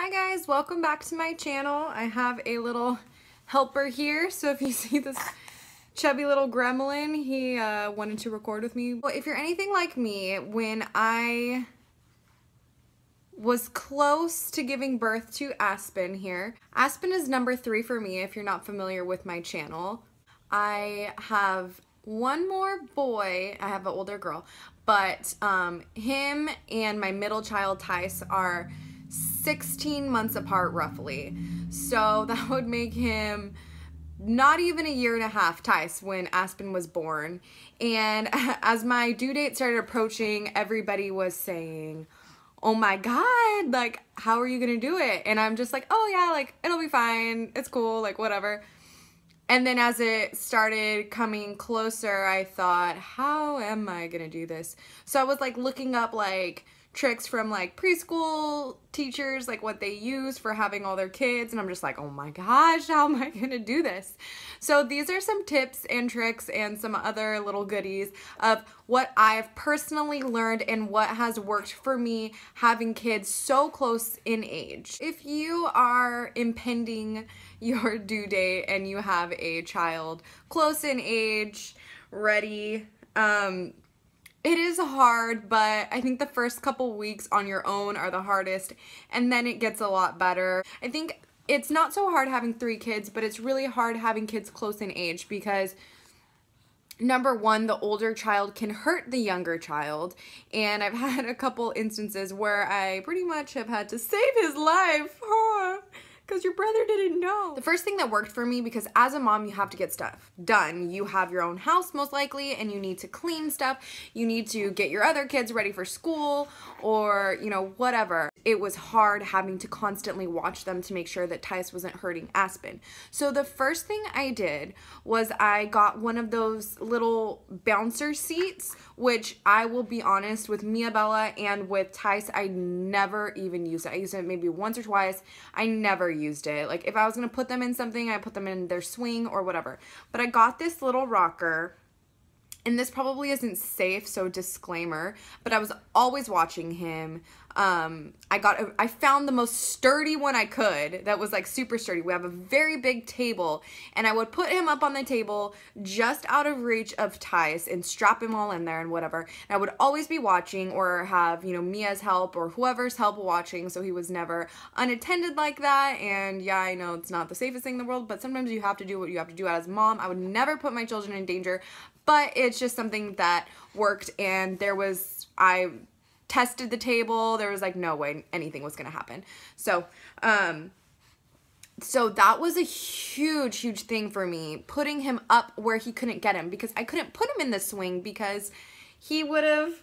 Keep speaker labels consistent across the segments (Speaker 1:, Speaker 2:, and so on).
Speaker 1: Hi guys, welcome back to my channel. I have a little helper here, so if you see this chubby little gremlin, he wanted to record with me. Well, if you're anything like me, when I was close to giving birth to Aspen here, Aspen is number 3 for me if you're not familiar with my channel. I have one more boy, I have an older girl, but him and my middle child Tice are 16 months apart roughly. So that would make him not even a year and a half, Tice, when Aspen was born. And as my due date started approaching, everybody was saying, oh my God, like, how are you gonna do it? And I'm just like, oh yeah, like, it'll be fine, it's cool, like, whatever. And then as it started coming closer, I thought, how am I gonna do this? So I was like looking up like tricks from like preschool teachers, like what they use for having all their kids, and I'm just like, oh my gosh, how am I gonna do this? So these are some tips and tricks and some other little goodies of what I've personally learned and what has worked for me having kids so close in age. If you are impending your due date and you have a child close in age, ready, it is hard, but I think the first couple weeks on your own are the hardest, and then it gets a lot better. I think it's not so hard having 3 kids, but it's really hard having kids close in age because number one, the older child can hurt the younger child, and I've had a couple instances where I pretty much have had to save his life. Because your brother didn't know. The first thing that worked for me, because as a mom, you have to get stuff done. You have your own house most likely, and you need to clean stuff. You need to get your other kids ready for school or, you know, whatever. It was hard having to constantly watch them to make sure that Tice wasn't hurting Aspen. So the first thing I did was I got one of those little bouncer seats, which I will be honest, with Mia Bella and with Tice, I never even used it. I used it maybe once or twice. I never used it. Like if I was gonna put them in something, I put them in their swing or whatever. But I got this little rocker, and this probably isn't safe, so disclaimer, but I was always watching him. I found the most sturdy one I could that was like super sturdy. We have a very big table, and I would put him up on the table just out of reach of Tice and strap him all in there and whatever. And I would always be watching or have, you know, Mia's help or whoever's help watching, so he was never unattended like that. And yeah, I know it's not the safest thing in the world, but sometimes you have to do what you have to do as a mom. I would never put my children in danger, but it's just something that worked, and I tested the table. There was like no way anything was gonna happen. So so that was a huge thing for me, putting him up where he couldn't get him, because I couldn't put him in the swing because he would have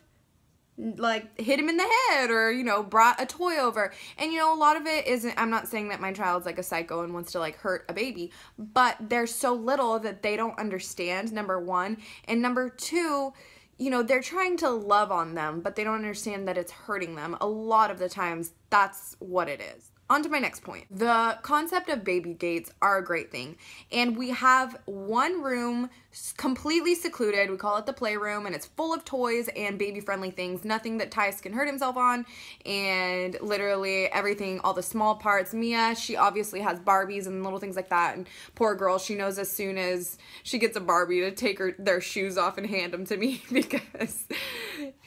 Speaker 1: like hit him in the head or, you know, brought a toy over. And you know, a lot of it isn't, I'm not saying that my child's like a psycho and wants to like hurt a baby, but they're so little that they don't understand, number one, and number two, you know, they're trying to love on them, but they don't understand that it's hurting them. A lot of the times, that's what it is. On to my next point. The concept of baby gates are a great thing. And we have one room completely secluded. We call it the playroom, and it's full of toys and baby-friendly things. Nothing that Tice can hurt himself on, and literally everything, all the small parts. Mia, she obviously has Barbies and little things like that, and poor girl, she knows as soon as she gets a Barbie to take their shoes off and hand them to me because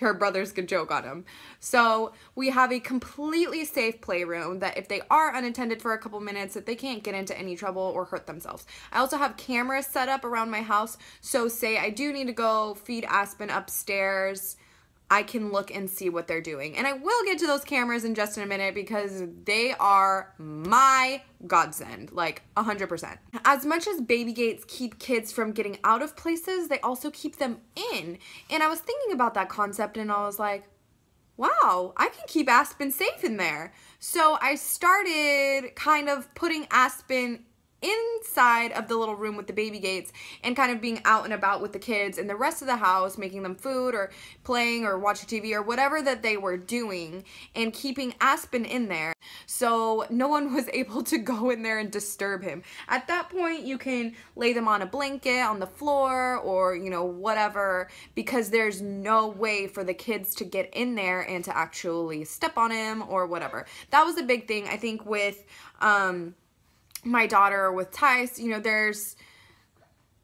Speaker 1: her brothers could joke on them. So we have a completely safe playroom that if they are unattended for a couple minutes, that they can't get into any trouble or hurt themselves. I also have cameras set up around my house, so say I do need to go feed Aspen upstairs, I can look and see what they're doing. And I will get to those cameras in just a minute because they are my godsend, like 100%. As much as baby gates keep kids from getting out of places, they also keep them in. And I was thinking about that concept, and I was like, wow, I can keep Aspen safe in there. So I started kind of putting Aspen inside of the little room with the baby gates and kind of being out and about with the kids and the rest of the house, making them food or playing or watching TV or whatever that they were doing, and keeping Aspen in there so no one was able to go in there and disturb him. At that point, you can lay them on a blanket on the floor or, you know, whatever, because there's no way for the kids to get in there and to actually step on him or whatever. That was a big thing, I think, with my daughter, with Tice. You know, there's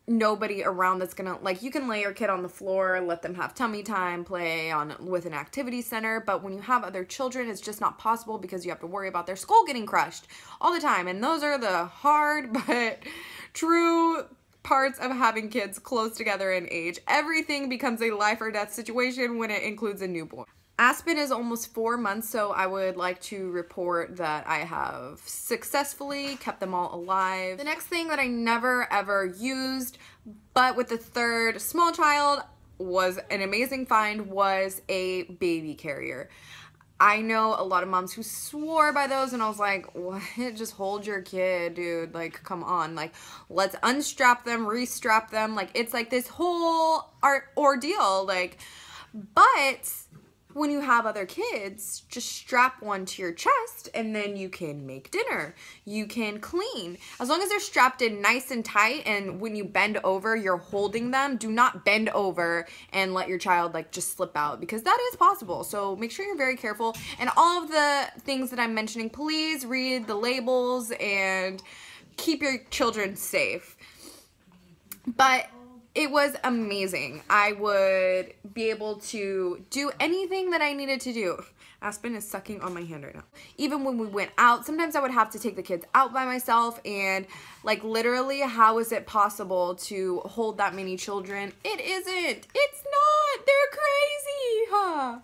Speaker 1: nobody around that's gonna, like, you can lay your kid on the floor, let them have tummy time, play on with an activity center, but when you have other children, it's just not possible because you have to worry about their skull getting crushed all the time, and those are the hard but true parts of having kids close together in age. Everything becomes a life or death situation when it includes a newborn. Aspen is almost 4 months, so I would like to report that I have successfully kept them all alive. The next thing that I never ever used, but with the third small child was an amazing find, was a baby carrier. I know a lot of moms who swore by those, and I was like, what? Just hold your kid, dude. Like, come on. Like, let's unstrap them, restrap them. Like, it's like this whole ordeal. Like, but when you have other kids, just strap one to your chest and then you can make dinner. You can clean. As long as they're strapped in nice and tight, and when you bend over, you're holding them. Do not bend over and let your child like just slip out, because that is possible. So make sure you're very careful. And all of the things that I'm mentioning, please read the labels and keep your children safe. But it was amazing. I would be able to do anything that I needed to do. Aspen is sucking on my hand right now. Even when we went out, sometimes I would have to take the kids out by myself, and like literally, how is it possible to hold that many children? It isn't. It's not. They're crazy. Huh?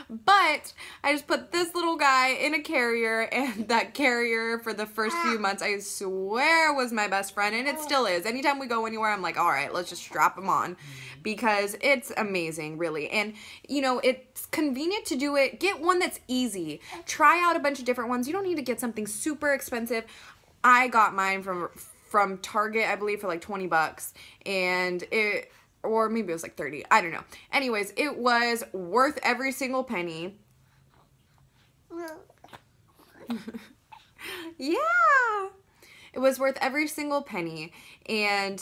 Speaker 1: But I just put this little guy in a carrier, and that carrier for the first few months, I swear, was my best friend, and it still is. Anytime we go anywhere, I'm like, all right, let's just strap him on, because it's amazing, really. And, you know, it's convenient to do it. Get one that's easy. Try out a bunch of different ones. You don't need to get something super expensive. I got mine from Target, I believe, for like 20 bucks, and or maybe it was like 30. I don't know. Anyways, it was worth every single penny. Yeah. It was worth every single penny. And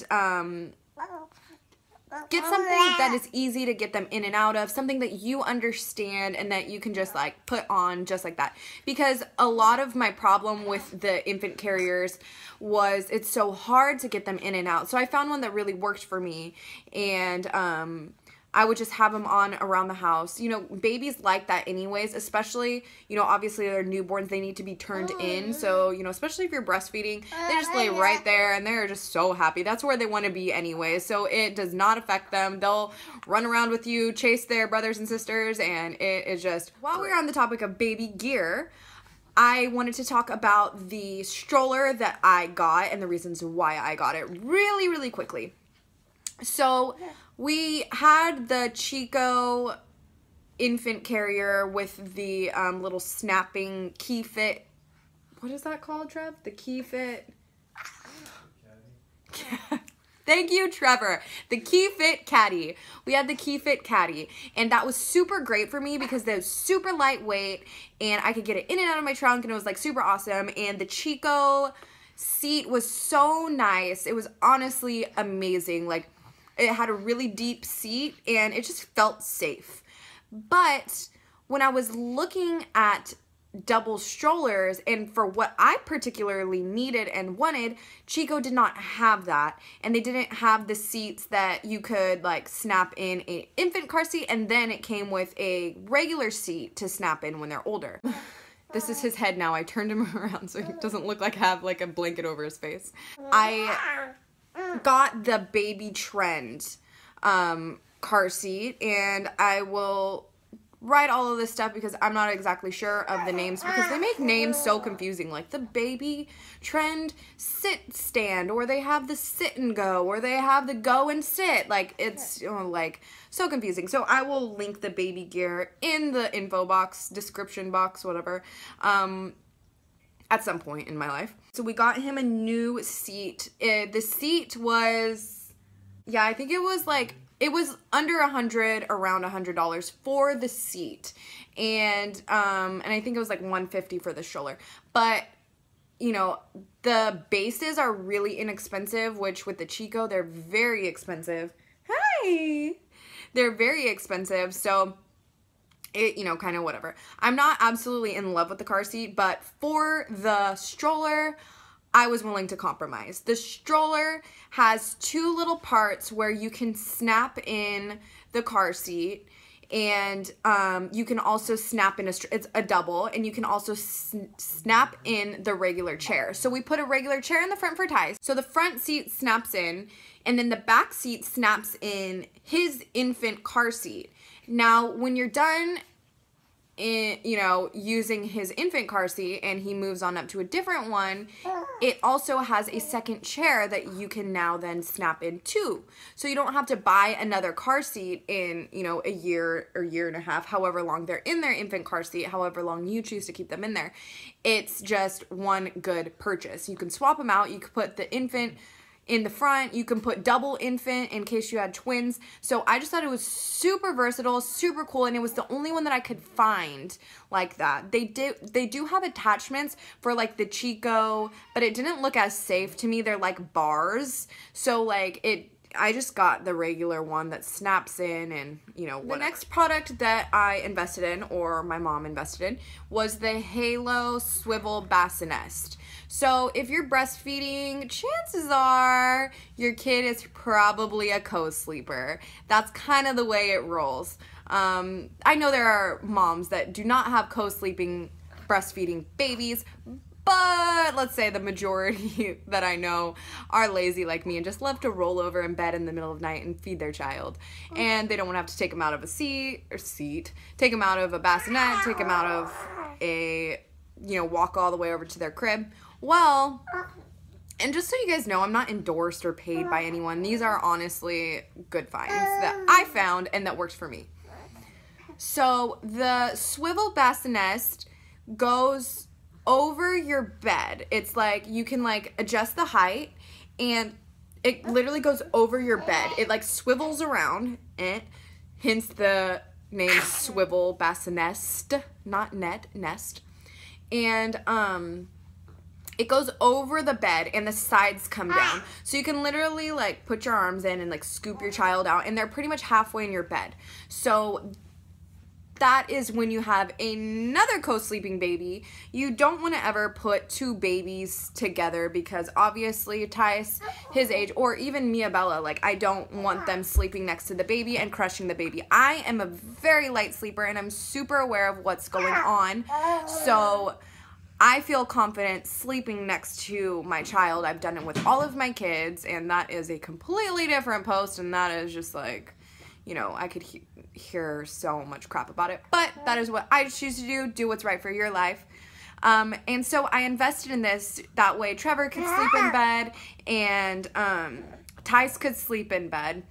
Speaker 1: get something that is easy to get them in and out of, something that you understand and that you can just like put on just like that. Because a lot of my problem with the infant carriers was it's so hard to get them in and out. So I found one that really worked for me, and I would just have them on around the house. You know, babies like that anyways, especially, you know, obviously they're newborns, they need to be turned in. So, you know, especially if you're breastfeeding, they just lay right there and they're just so happy. That's where they want to be anyway. So it does not affect them. They'll run around with you, chase their brothers and sisters, and it is just, while we're on the topic of baby gear, I wanted to talk about the stroller that I got and the reasons why I got it really, really quickly. So we had the Chico infant carrier with the little snapping key fit. What is that called, Trev? The key fit. Thank you, Trevor. The Key Fit Caddy. We had the Key Fit Caddy, and that was super great for me because it was super lightweight, and I could get it in and out of my trunk, and it was like super awesome. And the Chico seat was so nice. It was honestly amazing. Like, it had a really deep seat, and it just felt safe. But when I was looking at double strollers, and for what I particularly needed and wanted, Chico did not have that, and they didn't have the seats that you could like snap in an infant car seat, and then it came with a regular seat to snap in when they're older. This is his head now. I turned him around so he doesn't look like I have like a blanket over his face. I got the Baby Trend car seat, and I will write all of this stuff because I'm not exactly sure of the names, because they make names so confusing, like the Baby Trend sit stand, or they have the sit and go, or they have the go and sit. Like, it's like so confusing. So I will link the baby gear in the info box, description box, whatever. at some point in my life. So we got him a new seat. The seat was, yeah, I think it was like, it was under $100, around $100 for the seat. And I think it was like $150 for the stroller. But, you know, the bases are really inexpensive, which with the Chico, they're very expensive. Hi! They're very expensive, so it, you know, kind of whatever. I'm not absolutely in love with the car seat, but for the stroller, I was willing to compromise. The stroller has two little parts where you can snap in the car seat, and you can also snap in it's a double, and you can also snap in the regular chair. So we put a regular chair in the front for Ty. So the front seat snaps in, and then the back seat snaps in his infant car seat. Now, when you're done you know, using his infant car seat and he moves on up to a different one, it also has a second chair that you can now then snap into. So you don't have to buy another car seat in, you know, a year or year and a half, however long they're in their infant car seat, however long you choose to keep them in there. It's just one good purchase. You can swap them out. You can put the infant in the front, you can put double infant in case you had twins. So I just thought it was super versatile, super cool, and it was the only one that I could find like that. They do have attachments for like the Chico, but it didn't look as safe to me. They're like bars. So like I just got the regular one that snaps in and, you know, whatever. The next product that I invested in, or my mom invested in, was the Halo Swivel Bassinests. So if you're breastfeeding, chances are your kid is probably a co-sleeper. That's kind of the way it rolls. I know there are moms that do not have co-sleeping breastfeeding babies, but let's say the majority that I know are lazy like me and just love to roll over in bed in the middle of the night and feed their child. And they don't want to have to take them out of a seat, take them out of a bassinet, take them out of a, you know, walk all the way over to their crib. Well, and just so you guys know, I'm not endorsed or paid by anyone. These are honestly good finds that I found and that works for me. So the swivel bassinest goes over your bed. It's like you can like adjust the height, and it literally goes over your bed. It like swivels around, hence the name swivel bassinest, not nest. And it goes over the bed and the sides come down. So you can literally like put your arms in and like scoop your child out, and they're pretty much halfway in your bed. So that is when you have another co-sleeping baby. You don't want to ever put two babies together, because obviously Tice, his age, or even Mia Bella, like I don't want them sleeping next to the baby and crushing the baby. I am a very light sleeper and I'm super aware of what's going on. So I feel confident sleeping next to my child. I've done it with all of my kids, and that is a completely different post, and that is just like, you know, I could hear so much crap about it, but that is what I choose to do what's right for your life. And so I invested in this, that way Trevor could sleep in bed, and Tice could sleep in bed.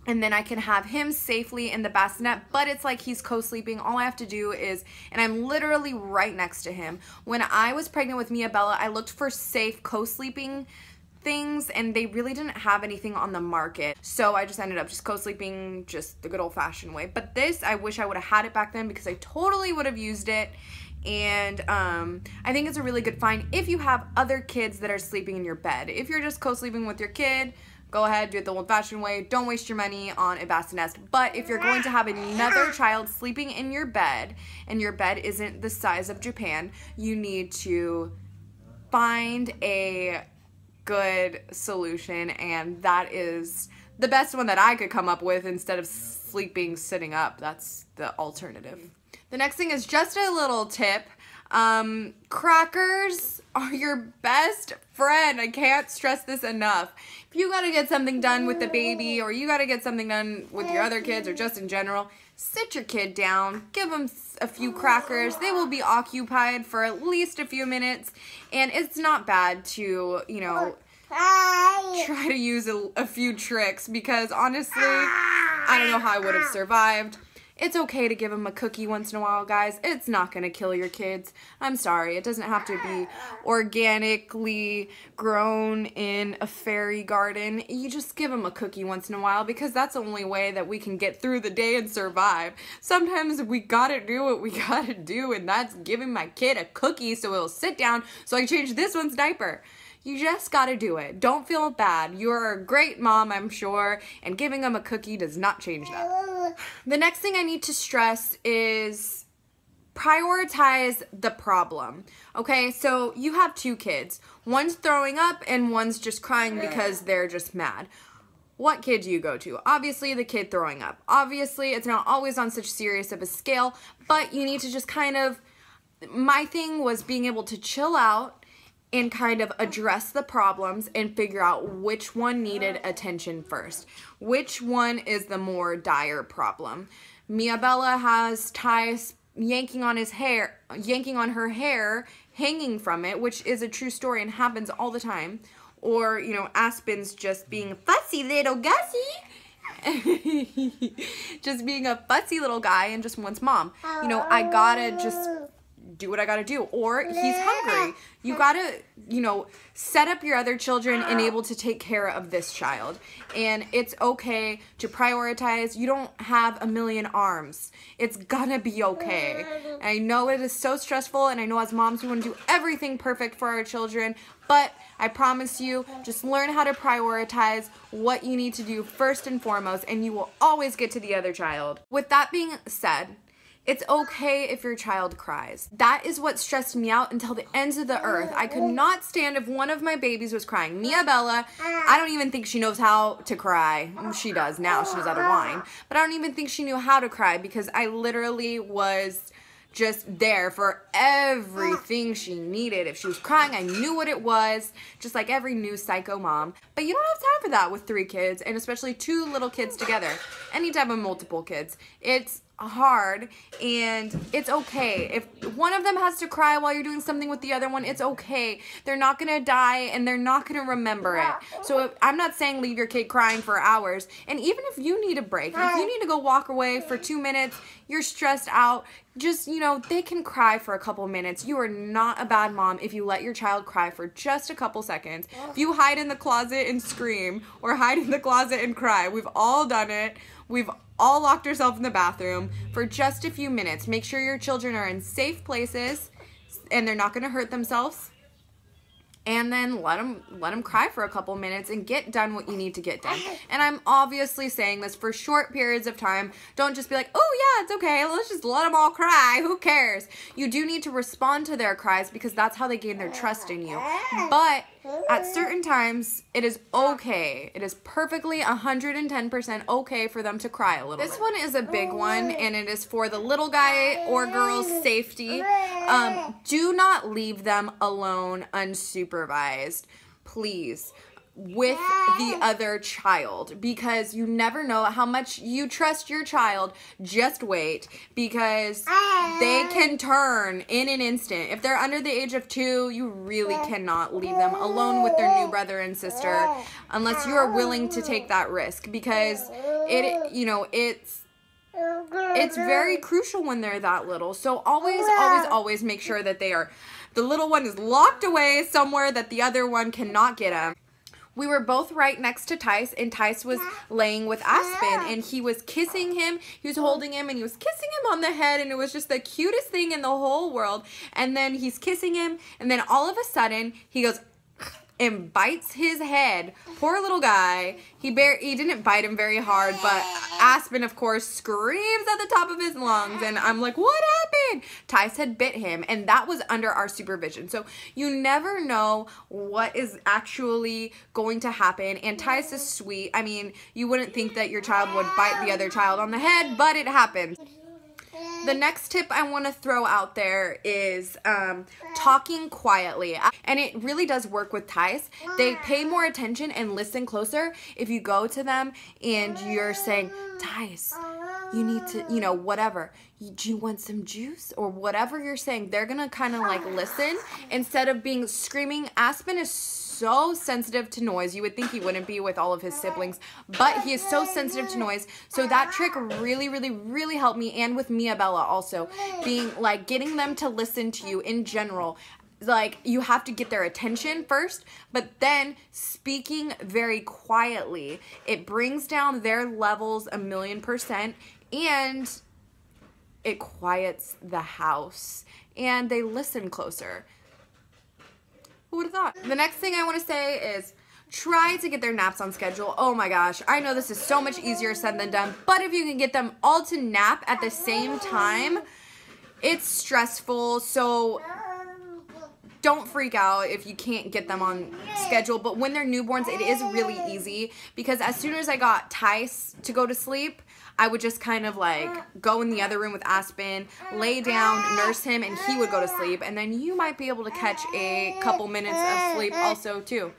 Speaker 1: And then I can have him safely in the bassinet, but it's like he's co-sleeping. All I have to do is, and I'm literally right next to him. When I was pregnant with Mia Bella, I looked for safe co-sleeping things, and they really didn't have anything on the market. So I just ended up just co-sleeping just the good old-fashioned way. But this, I wish I would have had it back then, because I totally would have used it. And I think it's a really good find if you have other kids that are sleeping in your bed. If you're just co-sleeping with your kid, go ahead, do it the old-fashioned way. Don't waste your money on a bassinest. But if you're going to have another child sleeping in your bed, and your bed isn't the size of Japan, you need to find a good solution, and that is the best one that I could come up with. Instead of sleeping sitting up, that's the alternative. The next thing is just a little tip. Crackers are your best friend. I can't stress this enough. If you gotta get something done with the baby, or you gotta get something done with your other kids, or just in general, sit your kid down, give them a few crackers. They will be occupied for at least a few minutes, and it's not bad to, you know, try to use a few tricks, because honestly, I don't know how I would have survived. It's okay to give them a cookie once in a while, guys. It's not going to kill your kids. I'm sorry. It doesn't have to be organically grown in a fairy garden. You just give them a cookie once in a while because that's the only way that we can get through the day and survive. Sometimes we gotta do what we gotta do, and that's giving my kid a cookie so he'll sit down so I can change this one's diaper. You just gotta do it. Don't feel bad. You're a great mom, I'm sure, and giving them a cookie does not change that. The next thing I need to stress is prioritize the problem. Okay, so you have 2 kids. One's throwing up and one's just crying because they're just mad. What kid do you go to? Obviously the kid throwing up. Obviously it's not always on such serious of a scale, but you need to just kind of, my thing was being able to chill out and kind of address the problems and figure out which one needed attention first. Which one is the more dire problem. Mia Bella has Tice yanking on her hair, hanging from it, which is a true story and happens all the time. Or, you know, Aspen's just being a fussy little Gussie. Just being a fussy little guy and just wants mom. You know, I gotta just do what I gotta do. Or he's hungry. You gotta, you know, set up your other children and able to take care of this child. And it's okay to prioritize. You don't have a million arms. It's gonna be okay. I know it is so stressful, and I know as moms we want to do everything perfect for our children, but I promise you, just learn how to prioritize what you need to do first and foremost, and you will always get to the other child. With that being said, it's okay if your child cries. That is what stressed me out until the ends of the earth. I could not stand if one of my babies was crying. Mia Bella, I don't even think she knows how to cry. She does now, she knows how to whine. But I don't even think she knew how to cry because I literally was just there for everything she needed. If she was crying, I knew what it was, just like every new psycho mom. But you don't have time for that with 3 kids, and especially 2 little kids together. Anytime with multiple kids. It's hard, and it's okay. If one of them has to cry while you're doing something with the other one, it's okay. They're not gonna die, and they're not gonna remember it. So I'm not saying leave your kid crying for hours, and even if you need a break, if you need to go walk away for 2 minutes, you're stressed out, just, you know, they can cry for a couple minutes. You are not a bad mom if you let your child cry for just a couple seconds. If you hide in the closet and scream, or hide in the closet and cry, we've all done it. We've all locked ourselves in the bathroom for just a few minutes. Make sure your children are in safe places and they're not going to hurt themselves. And then let them cry for a couple minutes and get done what you need to get done. And I'm obviously saying this for short periods of time. Don't just be like, oh yeah, it's okay, let's just let them all cry, who cares? You do need to respond to their cries because that's how they gain their trust in you. But at certain times, it is okay. It is perfectly 110% okay for them to cry a little bit. This one is a big one, and it is for the little guy or girl's safety. Do not leave them alone unsupervised, please, with the other child, because you never know how much you trust your child. Just wait, because they can turn in an instant. If they're under the age of 2, you really cannot leave them alone with their new brother and sister unless you are willing to take that risk, because it's very crucial when they're that little. So always make sure that the little one is locked away somewhere that the other one cannot get him. We were both right next to Tice, and Tice was laying with Aspen, and he was kissing him, he was holding him, and he was kissing him on the head, and it was just the cutest thing in the whole world. And then he's kissing him, and then all of a sudden, he goes and bites his head. Poor little guy. He didn't bite him very hard, but Aspen, of course, screams at the top of his lungs, and I'm like, what happened? Tice had bit him, and that was under our supervision. So you never know what is actually going to happen, and Tice is sweet. I mean, you wouldn't think that your child would bite the other child on the head, but it happens. The next tip I want to throw out there is talking quietly. And it really does work with Tice. They pay more attention and listen closer if you go to them and you're saying, Tice, you need to, whatever. Do you want some juice? Or whatever you're saying. They're going to kind of like listen instead of being screaming. Aspen is so sensitive to noise. You would think he wouldn't be with all of his siblings, but he is so sensitive to noise. So that trick really, really, really helped me, and with Mia Bella also, being like getting them to listen to you in general. Like, you have to get their attention first, but then speaking very quietly, it brings down their levels 1,000,000%, and it quiets the house, and they listen closer. Who would have thought? The next thing I want to say is try to get their naps on schedule. Oh my gosh, I know this is so much easier said than done, but if you can get them all to nap at the same time, it's stressful. So don't freak out if you can't get them on schedule, but when they're newborns, it is really easy, because as soon as I got Tice to go to sleep, I would just kind of like go in the other room with Aspen, lay down, nurse him, and he would go to sleep, and then you might be able to catch a couple minutes of sleep also too.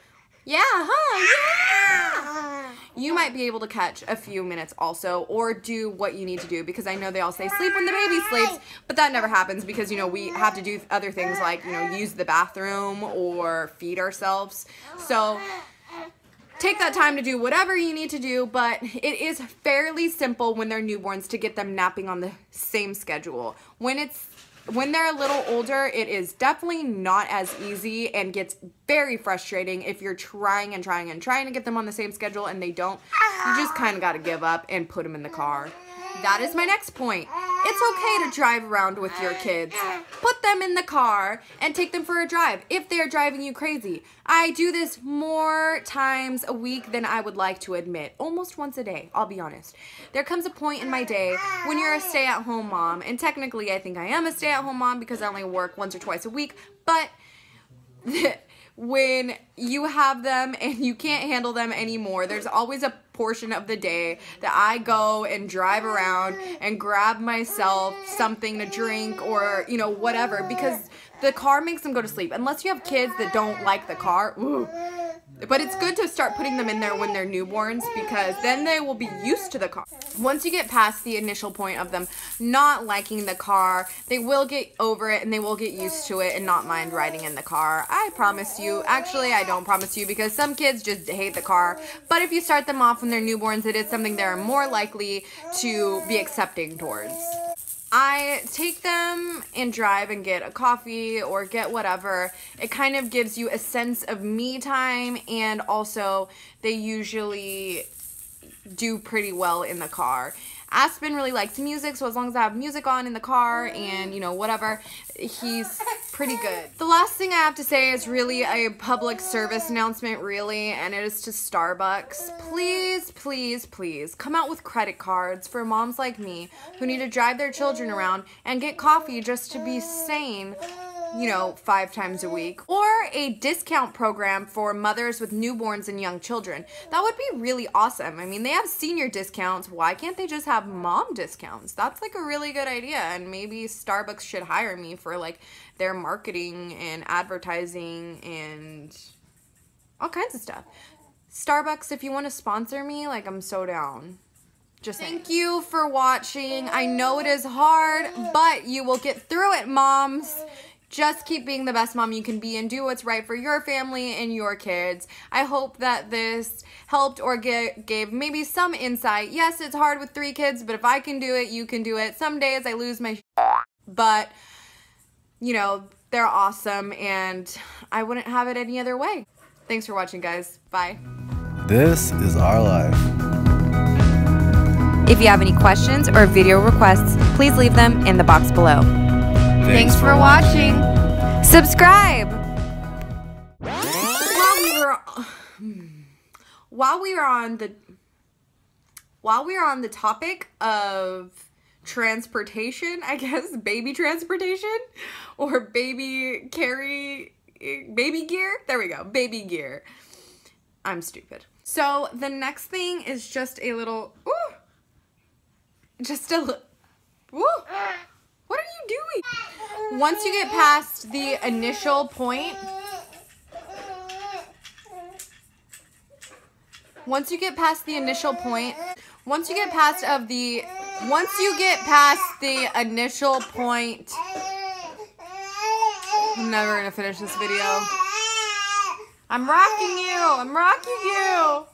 Speaker 1: Yeah, huh? Yeah! You might be able to catch a few minutes also, or do what you need to do, because I know they all say sleep when the baby sleeps, but that never happens because, you know, we have to do other things like, you know, use the bathroom or feed ourselves. So take that time to do whatever you need to do, but it is fairly simple when they're newborns to get them napping on the same schedule. When they're a little older, it is definitely not as easy and gets very frustrating if you're trying and trying and trying to get them on the same schedule and they don't. You just kind of got to give up and put them in the car. That is my next point. It's okay to drive around with your kids. Put them in the car and take them for a drive if they're driving you crazy. I do this more times a week than I would like to admit. Almost once a day, I'll be honest. There comes a point in my day when you're a stay-at-home mom, and technically I think I am a stay-at-home mom because I only work once or twice a week, but when you have them and you can't handle them anymore, there's always a portion of the day that I go and drive around and grab myself something to drink or, you know, whatever, because the car makes them go to sleep. Unless you have kids that don't like the car, ooh. But it's good to start putting them in there when they're newborns, because then they will be used to the car. Once you get past the initial point of them not liking the car, they will get over it and they will get used to it and not mind riding in the car. I promise you. Actually, I don't promise you, because some kids just hate the car. But if you start them off when they're newborns, it is something they're more likely to be accepting towards. I take them and drive and get a coffee or get whatever. It kind of gives you a sense of me time, and also they usually do pretty well in the car. Aspen really likes music, so as long as I have music on in the car and, you know, whatever, he's pretty good. The last thing I have to say is really a public service announcement, really, and it is to Starbucks. Please, please, please come out with credit cards for moms like me who need to drive their children around and get coffee just to be sane, you know, 5 times a week, or a discount program for mothers with newborns and young children. That would be really awesome. I mean, they have senior discounts. Why can't they just have mom discounts? That's like a really good idea, and maybe Starbucks should hire me for like their marketing and advertising and all kinds of stuff. Starbucks, if you want to sponsor me, like, I'm so down. Just thank you for watching. I know it is hard, but you will get through it, moms. Just keep being the best mom you can be and do what's right for your family and your kids. I hope that this helped or gave maybe some insight. Yes, it's hard with 3 kids, but if I can do it, you can do it. Some days I lose my but, you know, they're awesome, and I wouldn't have it any other way. Thanks for watching, guys. Bye.
Speaker 2: This is our life.
Speaker 3: If you have any questions or video requests, please leave them in the box below.
Speaker 1: Thanks for watching.
Speaker 3: Subscribe!
Speaker 1: While we are on the topic of transportation, I guess, baby transportation, or baby gear. There we go, baby gear. I'm stupid. So the next thing is just a little, what are you doing? Once you get past the initial point, once you get past the initial point, I'm never gonna finish this video. I'm rocking you. I'm rocking you.